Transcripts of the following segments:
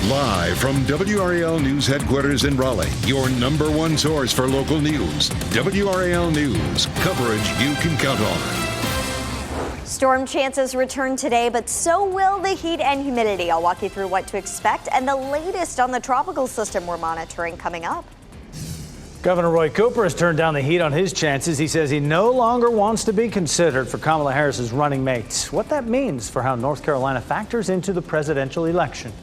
Live from WRAL News Headquarters in Raleigh, your number one source for local news. WRAL News, coverage you can count on. Storm chances return today, but so will the heat and humidity. I'll walk you through what to expect and the latest on the tropical system we're monitoring coming up. Governor Roy Cooper has turned down the heat on his chances. He says he no longer wants to be considered for Kamala Harris's running mate. What that means for how North Carolina factors into the presidential election.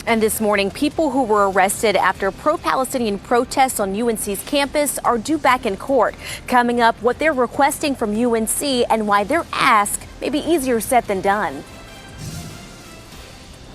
And this morning, people who were arrested after pro-Palestinian protests on UNC's campus are due back in court. Coming up, what they're requesting from UNC and why their ask may be easier said than done.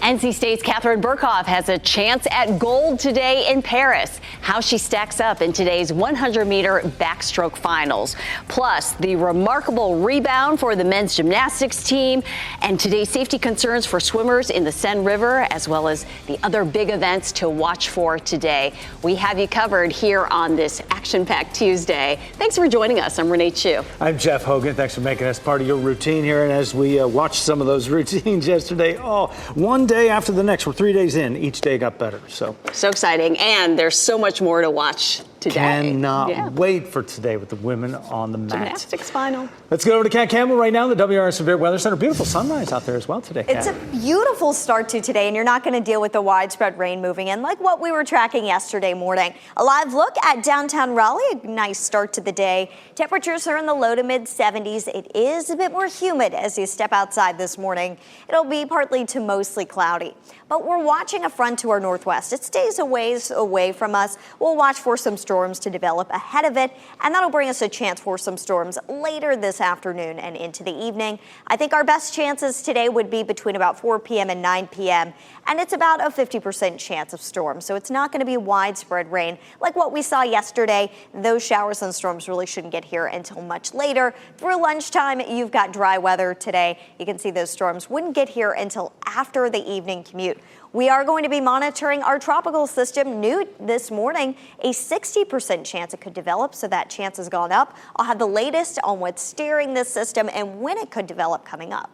NC State's Catherine Burkhoff has a chance at gold today in Paris. How she stacks up in today's 100-meter backstroke finals. Plus, the remarkable rebound for the men's gymnastics team and today's safety concerns for swimmers in the Seine River, as well as the other big events to watch for today. We have you covered here on this action-packed Tuesday. Thanks for joining us. I'm Renee Chu. I'm Jeff Hogan. Thanks for making us part of your routine here. And as we watched some of those routines yesterday, one day after the next, we're 3 days in, each day got better. So exciting, and there's so much more to watch today. Cannot wait for today with the women on the mat. Gymnastics final. Let's go over to Kat Campbell right now, the WRAL Severe Weather Center. Beautiful sunrise out there as well today, Kat. It's a beautiful start to today, and you're not going to deal with the widespread rain moving in like what we were tracking yesterday morning. A live look at downtown Raleigh, a nice start to the day. Temperatures are in the low to mid 70s. It is a bit more humid as you step outside this morning. It'll be partly to mostly cloudy. But we're watching a front to our northwest. It stays a ways away from us. We'll watch for some storms to develop ahead of it, and that'll bring us a chance for some storms later this afternoon and into the evening. I think our best chances today would be between about 4 p.m. and 9 p.m., and it's about a 50% chance of storms. So it's not going to be widespread rain like what we saw yesterday. Those showers and storms really shouldn't get here until much later. Through lunchtime, you've got dry weather today. You can see those storms wouldn't get here until after the evening commute. We are going to be monitoring our tropical system new this morning. A 60% chance it could develop, so that chance has gone up. I'll have the latest on what's steering this system and when it could develop coming up.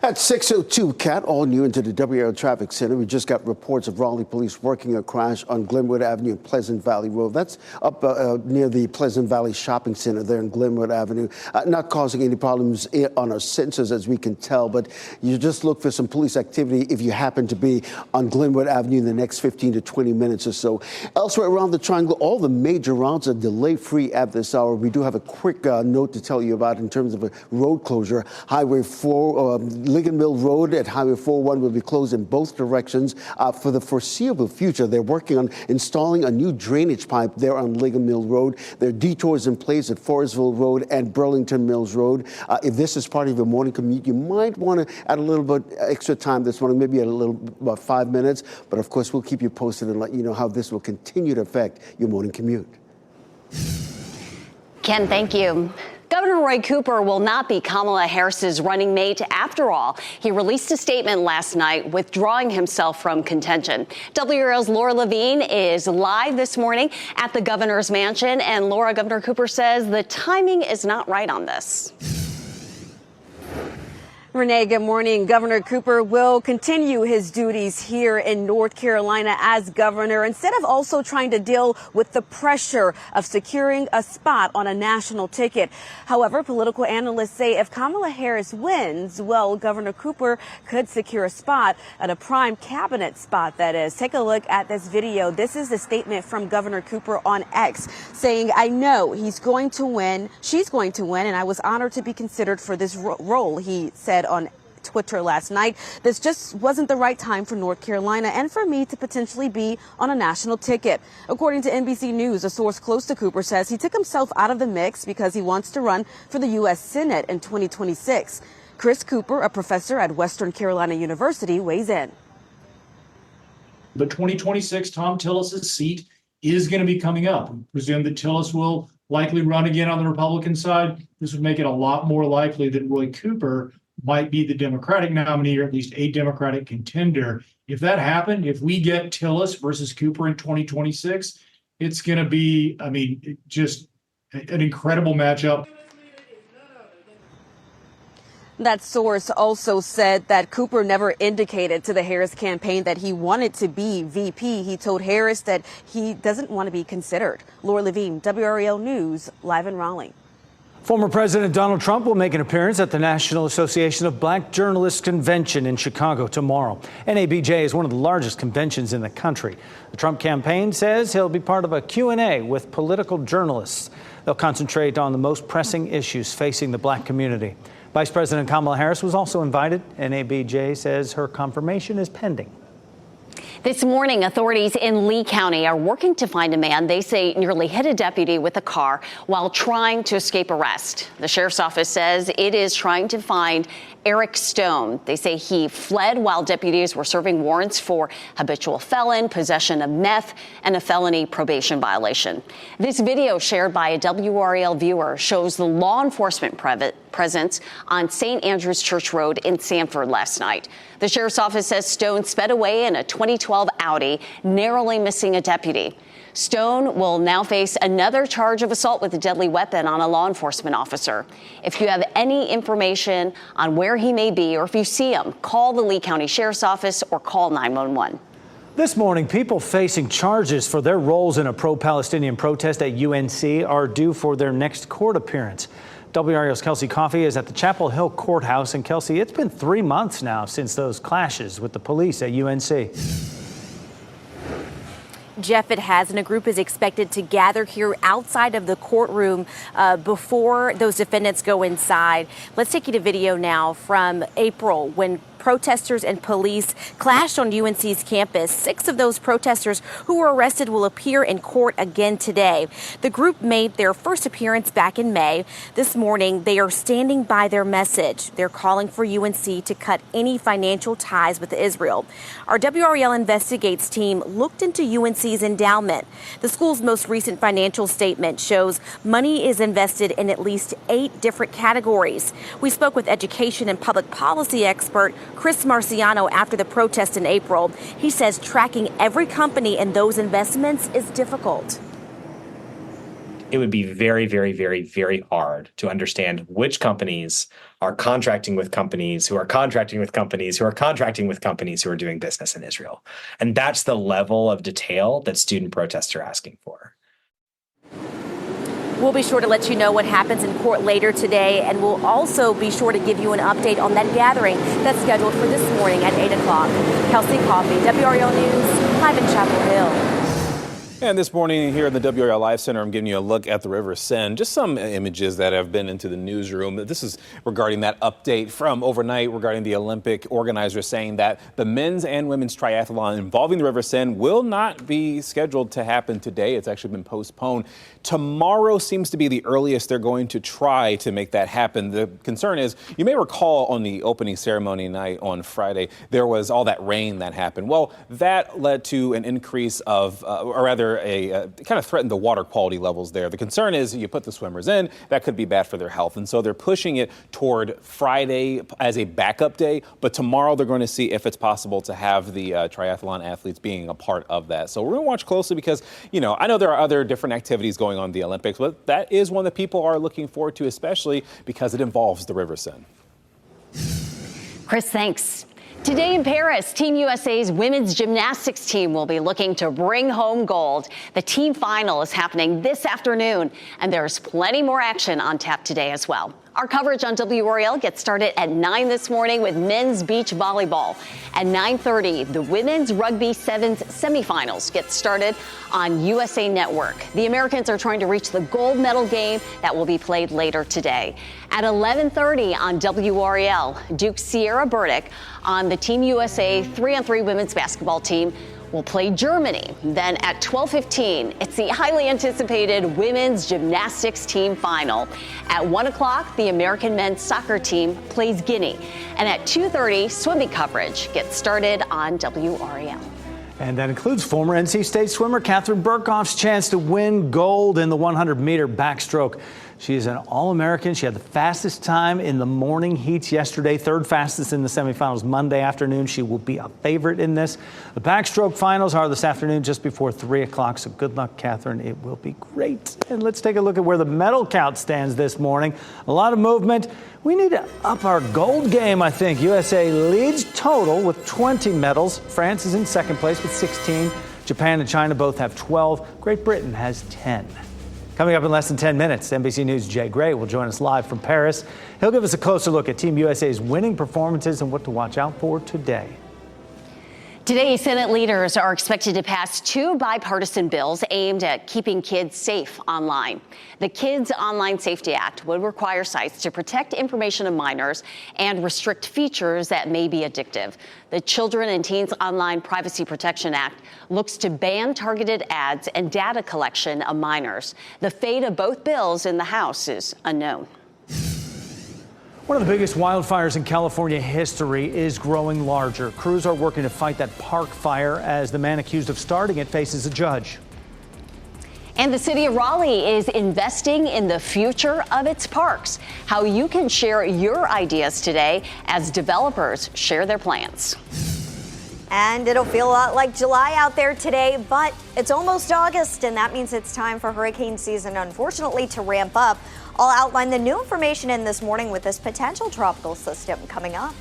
At 6:02, Kat, all new into the WRAL Traffic Center. We just got reports of Raleigh police working a crash on Glenwood Avenue and Pleasant Valley Road. That's up near the Pleasant Valley Shopping Center there in Glenwood Avenue. Not causing any problems on our sensors as we can tell, but you just look for some police activity if you happen to be on Glenwood Avenue in the next 15 to 20 minutes or so. Elsewhere around the triangle, all the major routes are delay-free at this hour. We do have a quick note to tell you about in terms of a road closure. Highway 4, Ligon Mill Road at Highway 401 will be closed in both directions for the foreseeable future. They're working on installing a new drainage pipe there on Ligon Mill Road. There are detours in place at Forestville Road and Burlington Mills Road. If this is part of your morning commute, you might want to add a little bit extra time this morning, maybe about 5 minutes. But of course, we'll keep you posted and let you know how this will continue to affect your morning commute. Ken, thank you. Governor Roy Cooper will not be Kamala Harris's running mate after all. He released a statement last night withdrawing himself from contention. WRAL's Laura Levine is live this morning at the governor's mansion. And Laura, Governor Cooper says the timing is not right on this. Renee, good morning. Governor Cooper will continue his duties here in North Carolina as governor instead of also trying to deal with the pressure of securing a spot on a national ticket. However, political analysts say if Kamala Harris wins, well, Governor Cooper could secure a spot at a prime cabinet spot, that is. Take a look at this video. This is a statement from Governor Cooper on X saying, "I know he's going to win, she's going to win, and I was honored to be considered for this role," he said on Twitter last night. "This just wasn't the right time for North Carolina and for me to potentially be on a national ticket." According to NBC News, a source close to Cooper says he took himself out of the mix because he wants to run for the U.S. Senate in 2026. Chris Cooper, a professor at Western Carolina University, weighs in. But 2026, Tom Tillis's seat is going to be coming up. We presume that Tillis will likely run again on the Republican side. This would make it a lot more likely that Roy Cooper might be the Democratic nominee, or at least a Democratic contender. If that happened, if we get Tillis versus Cooper in 2026, it's going to be, just an incredible matchup. That source also said that Cooper never indicated to the Harris campaign that he wanted to be VP. He told Harris that he doesn't want to be considered. Laura Levine, WRAL News, live in Raleigh. Former President Donald Trump will make an appearance at the National Association of Black Journalists Convention in Chicago tomorrow. NABJ is one of the largest conventions in the country. The Trump campaign says he'll be part of a Q&A with political journalists. They'll concentrate on the most pressing issues facing the black community. Vice President Kamala Harris was also invited. NABJ says her confirmation is pending. This morning, authorities in Lee County are working to find a man they say nearly hit a deputy with a car while trying to escape arrest. The sheriff's office says it is trying to find Eric Stone. They say he fled while deputies were serving warrants for habitual felon, possession of meth, and a felony probation violation. This video shared by a WRAL viewer shows the law enforcement presence on St. Andrew's Church Road in Sanford last night. The sheriff's office says Stone sped away in a 2012 Audi, narrowly missing a deputy. Stone will now face another charge of assault with a deadly weapon on a law enforcement officer. If you have any information on where he may be or if you see him, call the Lee County Sheriff's Office or call 911. This morning, people facing charges for their roles in a pro-Palestinian protest at UNC are due for their next court appearance. WRAL's Kelsey Coffey is at the Chapel Hill Courthouse. And Kelsey, it's been 3 months now since those clashes with the police at UNC. Jeff, it has, and a group is expected to gather here outside of the courtroom before those defendants go inside. Let's take you to video now from April when protesters and police clashed on UNC's campus. 6 of those protesters who were arrested will appear in court again today. The group made their first appearance back in May. This morning, they are standing by their message. They're calling for UNC to cut any financial ties with Israel. Our WRAL Investigates team looked into UNC's endowment. The school's most recent financial statement shows money is invested in at least 8 different categories. We spoke with education and public policy expert Chris Marciano after the protest in April. He says tracking every company in those investments is difficult. It would be very, very, very, very hard to understand which companies are contracting with companies who are contracting with companies who are contracting with companies who are doing business in Israel. And that's the level of detail that student protests are asking for. We'll be sure to let you know what happens in court later today, and we'll also be sure to give you an update on that gathering that's scheduled for this morning at 8 o'clock. Kelsey Coffey, WRAL News, live in Chapel Hill. And this morning here in the WRAL Live Center, I'm giving you a look at the River Seine. Just some images that have been into the newsroom. This is regarding that update from overnight regarding the Olympic organizers saying that the men's and women's triathlon involving the River Seine will not be scheduled to happen today. It's actually been postponed. Tomorrow seems to be the earliest they're going to try to make that happen. The concern is, you may recall on the opening ceremony night on Friday, there was all that rain that happened. Well, that led to an increase of, or rather, kind of threatened the water quality levels there. The concern is you put the swimmers in, that could be bad for their health. And so they're pushing it toward Friday as a backup day. But tomorrow they're going to see if it's possible to have the triathlon athletes being a part of that. So we're going to watch closely because, you know, I know there are other different activities going on in the Olympics, but that is one that people are looking forward to, especially because it involves the River Seine. Chris, thanks. Today in Paris, Team USA's women's gymnastics team will be looking to bring home gold. The team final is happening this afternoon, and there's plenty more action on tap today as well. Our coverage on WRAL gets started at 9 this morning with men's beach volleyball. At 9:30, the women's rugby sevens semifinals get started on USA Network. The Americans are trying to reach the gold medal game that will be played later today. At 11:30 on WRAL, Duke's Sierra Burdick on the Team USA 3-on-3 women's basketball team will play Germany. Then at 12:15, it's the highly anticipated women's gymnastics team final. At 1 o'clock, the American men's soccer team plays Guinea. And at 2:30, swimming coverage gets started on WRAL. And that includes former NC State swimmer Catherine Burkhoff's chance to win gold in the 100-meter backstroke. She is an All-American. She had the fastest time in the morning heats yesterday, third fastest in the semifinals Monday afternoon. She will be a favorite in this. The backstroke finals are this afternoon just before 3 o'clock. So good luck, Catherine. It will be great. And let's take a look at where the medal count stands this morning. A lot of movement. We need to up our gold game, I think. USA leads total with 20 medals. France is in second place with 16. Japan and China both have 12. Great Britain has 10. Coming up in less than 10 minutes, NBC News' Jay Gray will join us live from Paris. He'll give us a closer look at Team USA's winning performances and what to watch out for today. Today, Senate leaders are expected to pass 2 bipartisan bills aimed at keeping kids safe online. The Kids Online Safety Act would require sites to protect information of minors and restrict features that may be addictive. The Children and Teens Online Privacy Protection Act looks to ban targeted ads and data collection of minors. The fate of both bills in the House is unknown. One of the biggest wildfires in California history is growing larger. Crews are working to fight that park fire as the man accused of starting it faces a judge. And the city of Raleigh is investing in the future of its parks. How you can share your ideas today as developers share their plans. And it'll feel a lot like July out there today, but it's almost August, and that means it's time for hurricane season, unfortunately, to ramp up. I'll outline the new information in this morning with this potential tropical system coming up.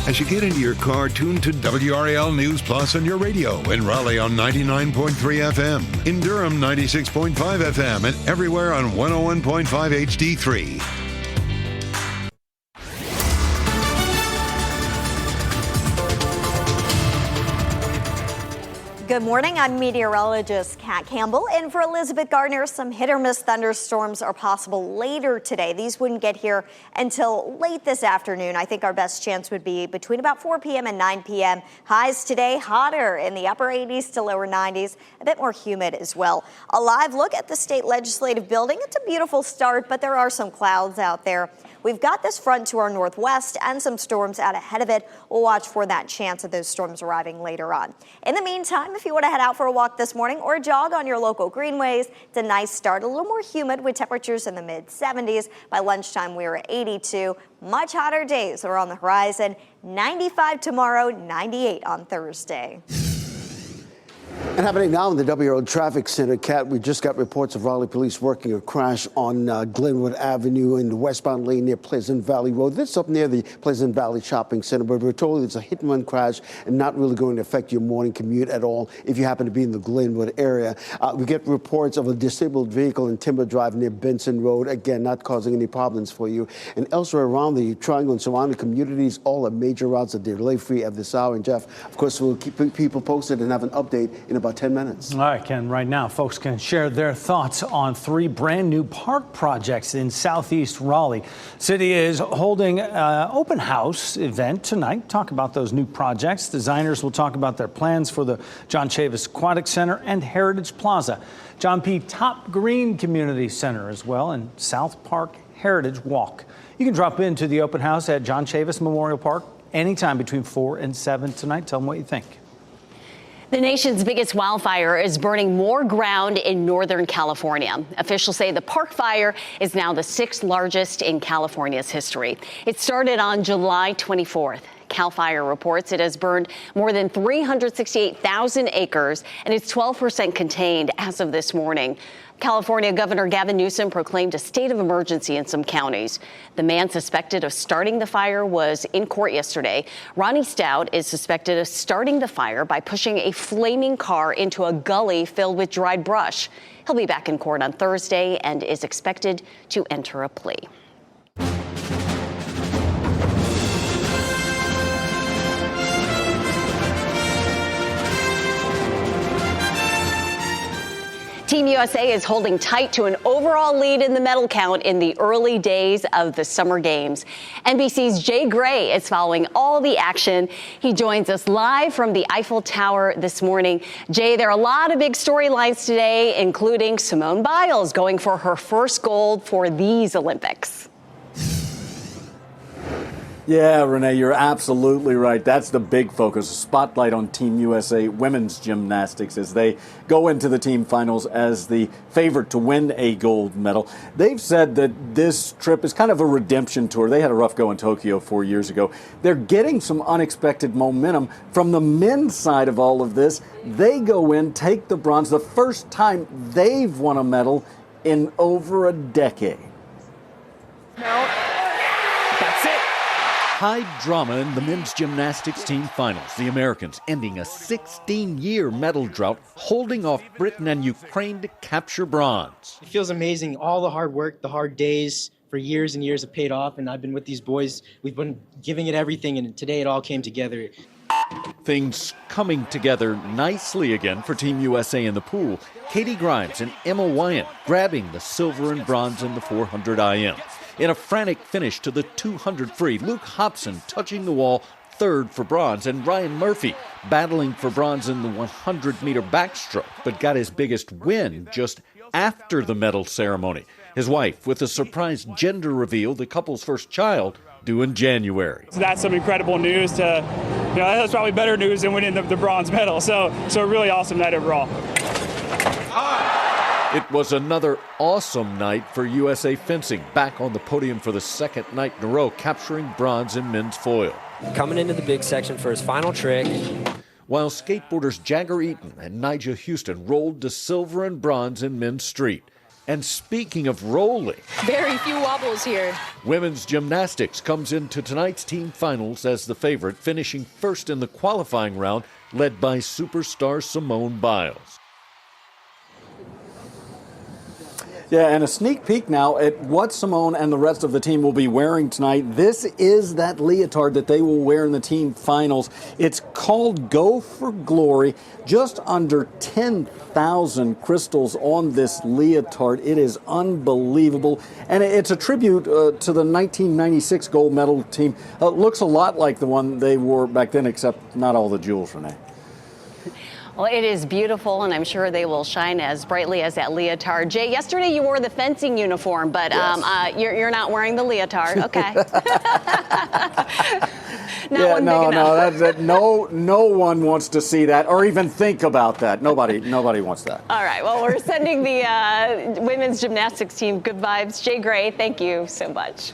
As you get into your car, tune to WRAL News Plus on your radio. In Raleigh on 99.3 FM. In Durham, 96.5 FM. And everywhere on 101.5 HD3. Good morning, I'm meteorologist Kat Campbell, and for Elizabeth Gardner, some hit-or-miss thunderstorms are possible later today. These wouldn't get here until late this afternoon. I think our best chance would be between about 4 p.m. and 9 p.m. Highs today hotter in the upper 80s to lower 90s, a bit more humid as well. A live look at the state legislative building. It's a beautiful start, but there are some clouds out there. We've got this front to our northwest and some storms out ahead of it. We'll watch for that chance of those storms arriving later on. In the meantime, if you want to head out for a walk this morning or jog on your local greenways, it's a nice start. A little more humid with temperatures in the mid-70s. By lunchtime, we were at 82. Much hotter days are on the horizon. 95 tomorrow, 98 on Thursday. And happening now in the WRAL Traffic Center, Kat, we just got reports of Raleigh police working a crash on Glenwood Avenue in the westbound lane near Pleasant Valley Road. This is up near the Pleasant Valley Shopping Center, but we're told it's a hit-and-run crash and not really going to affect your morning commute at all if you happen to be in the Glenwood area. We get reports of a disabled vehicle in Timber Drive near Benson Road, again, not causing any problems for you. And elsewhere around the Triangle and surrounding communities, all are major routes are delay-free at this hour. And Jeff, of course, we'll keep people posted and have an update in about 10 minutes. All right, Ken, right now, folks can share their thoughts on 3 brand new park projects in southeast Raleigh. City is holding an open house event tonight. Talk about those new projects. Designers will talk about their plans for the John Chavis Aquatic Center and Heritage Plaza. John P. Top Green Community Center as well, and South Park Heritage Walk. You can drop into the open house at John Chavis Memorial Park anytime between 4 and 7 tonight. Tell them what you think. The nation's biggest wildfire is burning more ground in Northern California. Officials say the park fire is now the 6th largest in California's history. It started on July 24th. CAL FIRE reports it has burned more than 368,000 acres, and it's 12% contained as of this morning. California Governor Gavin Newsom proclaimed a state of emergency in some counties. The man suspected of starting the fire was in court yesterday. Ronnie Stout is suspected of starting the fire by pushing a flaming car into a gully filled with dried brush. He'll be back in court on Thursday and is expected to enter a plea. Team USA is holding tight to an overall lead in the medal count in the early days of the Summer Games. NBC's Jay Gray is following all the action. He joins us live from the Eiffel Tower this morning. Jay, there are a lot of big storylines today, including Simone Biles going for her first gold for these Olympics. Yeah, Renee, you're absolutely right. That's the big focus, a spotlight on Team USA women's gymnastics as they go into the team finals as the favorite to win a gold medal. They've said that this trip is kind of a redemption tour. They had a rough go in Tokyo 4 years ago. They're getting some unexpected momentum from the men's side of all of this. They go in, take the bronze, the first time they've won a medal in over a decade. That's it. High drama in the men's gymnastics team finals. The Americans ending a 16-year medal drought, holding off Britain and Ukraine to capture bronze. It feels amazing. All the hard work, the hard days for years and years have paid off, and I've been with these boys. We've been giving it everything, and today it all came together. Things coming together nicely again for Team USA in the pool. Katie Grimes and Emma Wyant grabbing the silver and bronze in the 400 IM. In a frantic finish to the 200 free, Luke Hobson touching the wall third for bronze, and Ryan Murphy battling for bronze in the 100-meter backstroke, but got his biggest win just after the medal ceremony. His wife with a surprise gender reveal, the couple's first child, due in January. So that's some incredible news that's probably better news than winning the bronze medal. So a really awesome night overall. It was another awesome night for USA fencing, back on the podium for the second night in a row, capturing bronze in men's foil. Coming into the big section for his final trick. While skateboarders Jagger Eaton and Nigel Houston rolled to silver and bronze in men's street. And speaking of rolling, very few wobbles here. Women's gymnastics comes into tonight's team finals as the favorite, finishing first in the qualifying round, led by superstar Simone Biles. Yeah, and a sneak peek now at what Simone and the rest of the team will be wearing tonight. This is that leotard that they will wear in the team finals. It's called Go for Glory. Just under 10,000 crystals on this leotard. It is unbelievable. And it's a tribute to the 1996 gold medal team. Looks a lot like the one they wore back then, except not all the jewels, Renee. Well, it is beautiful, and I'm sure they will shine as brightly as that leotard. Jay, yesterday you wore the fencing uniform, but yes. You're not wearing the leotard. Okay. No one wants to see that or even think about that. Nobody wants that. All right. Well, we're sending the women's gymnastics team good vibes. Jay Gray, thank you so much.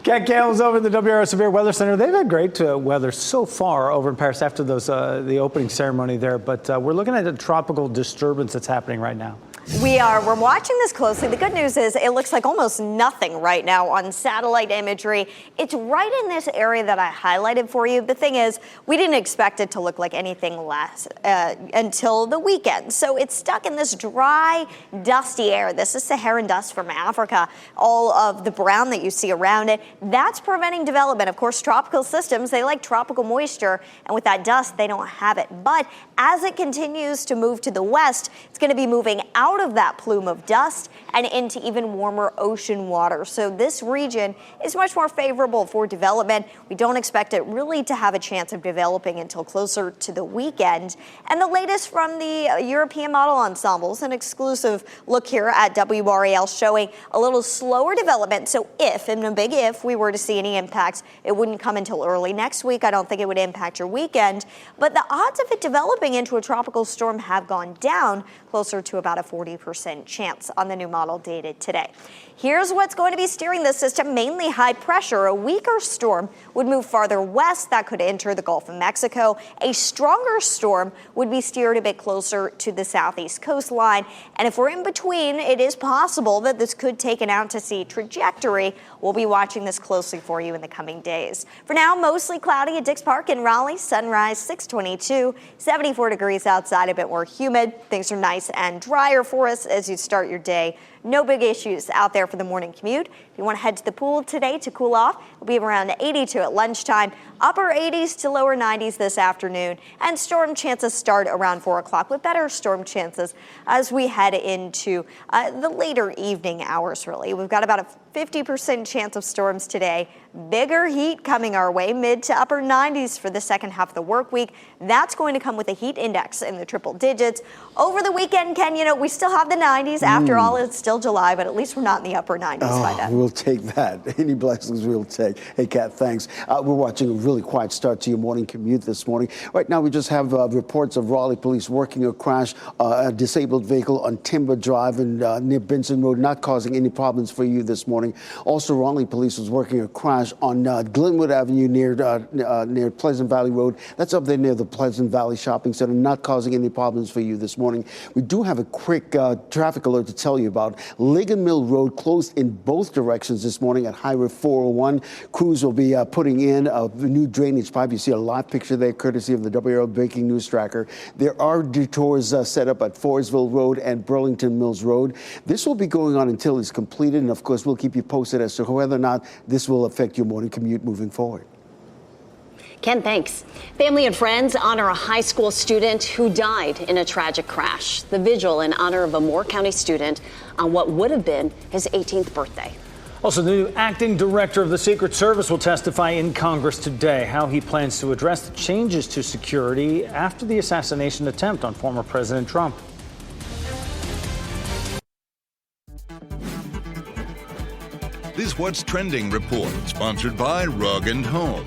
Kat Campbell's over in the WRAL Severe Weather Center. They've had great weather so far over in Paris after the opening ceremony there, but we're looking at a tropical disturbance that's happening right now. We're watching this closely. The good news is it looks like almost nothing right now on satellite imagery. It's right in this area that I highlighted for you. The thing is, we didn't expect it to look like anything less until the weekend. So it's stuck in this dry, dusty air. This is Saharan dust from Africa. All of the brown that you see around it, that's preventing development. Of course, tropical systems, they like tropical moisture, and with that dust, they don't have it. But as it continues to move to the west, it's going to be moving out of that plume of dust and into even warmer ocean water. So this region is much more favorable for development. We don't expect it really to have a chance of developing until closer to the weekend. And the latest from the European model ensembles, an exclusive look here at WRAL showing a little slower development. So if, and a big if, we were to see any impacts, it wouldn't come until early next week. I don't think it would impact your weekend, but the odds of it developing into a tropical storm have gone down, closer to about a 40% chance on the new model dated today. Here's what's going to be steering this system, mainly high pressure. A weaker storm would move farther west. That could enter the Gulf of Mexico. A stronger storm would be steered a bit closer to the southeast coastline. And if we're in between, it is possible that this could take an out-to-sea trajectory. We'll be watching this closely for you in the coming days. For now, mostly cloudy at Dix Park in Raleigh. Sunrise 622, 74 degrees outside, a bit more humid. Things are nice and drier for us as you start your day. No big issues out there for the morning commute. If you want to head to the pool today to cool off, it'll be around 82 at lunchtime, upper 80s to lower 90s this afternoon, and storm chances start around 4 o'clock with better storm chances as we head into the later evening hours, really. We've got about a 50% chance of storms today. Bigger heat coming our way, mid to upper 90s for the second half of the work week. That's going to come with a heat index in the triple digits. Over the weekend, Ken, we still have the 90s. After all, it's still still July, but at least we're not in the upper 90s by then. We'll take that. Any blessings we'll take. Hey, Kat, thanks. We're watching a really quiet start to your morning commute this morning. Right now, we just have reports of Raleigh police working a crash, a disabled vehicle on Timber Drive and near Benson Road, not causing any problems for you this morning. Also, Raleigh police was working a crash on Glenwood Avenue near Pleasant Valley Road. That's up there near the Pleasant Valley Shopping Center, not causing any problems for you this morning. We do have a quick traffic alert to tell you about. Ligon Mill Road closed in both directions this morning at Highway 401. Crews will be putting in a new drainage pipe. You see a live picture there, courtesy of the WRAL Breaking News Tracker. There are detours set up at Forestville Road and Burlington Mills Road. This will be going on until it's completed, and of course, we'll keep you posted as to whether or not this will affect your morning commute moving forward. Ken, thanks. Family and friends honor a high school student who died in a tragic crash. The vigil in honor of a Moore County student on what would have been his 18th birthday. Also, the new acting director of the Secret Service will testify in Congress today how he plans to address the changes to security after the assassination attempt on former President Trump. This What's Trending report, sponsored by Rug & Home.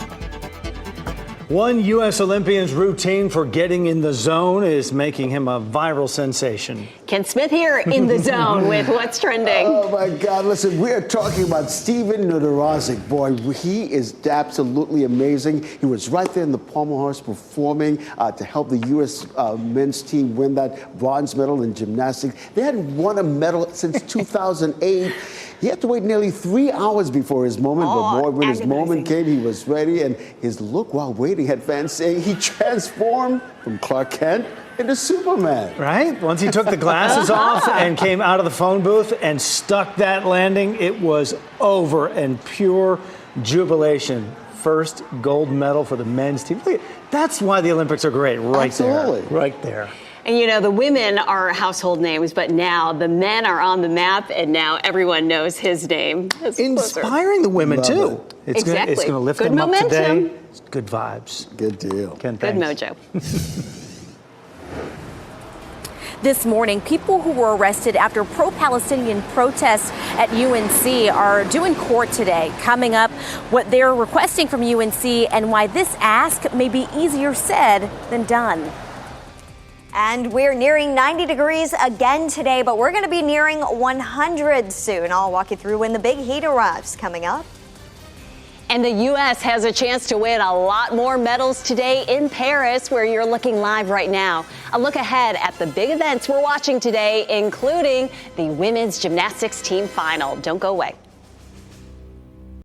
One U.S. Olympian's routine for getting in the zone is making him a viral sensation. Ken Smith here in the zone with What's Trending. Oh, my God. Listen, we are talking about Steven Nodorozic. Boy, he is absolutely amazing. He was right there in the pommel horse performing to help the U.S. Men's team win that bronze medal in gymnastics. They hadn't won a medal since 2008. He had to wait nearly 3 hours before his moment, but boy, when his moment came, he was ready, and his look while waiting had fans saying he transformed from Clark Kent into Superman. Right? Once he took the glasses off and came out of the phone booth and stuck that landing, it was over and pure jubilation. First gold medal for the men's team. That's why the Olympics are great, right Absolutely. there. Right there. And you know, the women are household names, but now the men are on the map, and now everyone knows his name. Inspiring the women, too. It's Exactly. It's going to lift Good them momentum. up today. Good vibes. Good deal. Ken, Good thanks. mojo. This morning, people who were arrested after pro-Palestinian protests at UNC are due in court today. Coming up, what they're requesting from UNC and why this ask may be easier said than done. And we're nearing 90 degrees again today, but we're going to be nearing 100 soon. I'll walk you through when the big heat arrives coming up. And the U.S. has a chance to win a lot more medals today in Paris, where you're looking live right now. A look ahead at the big events we're watching today, including the women's gymnastics team final. Don't go away.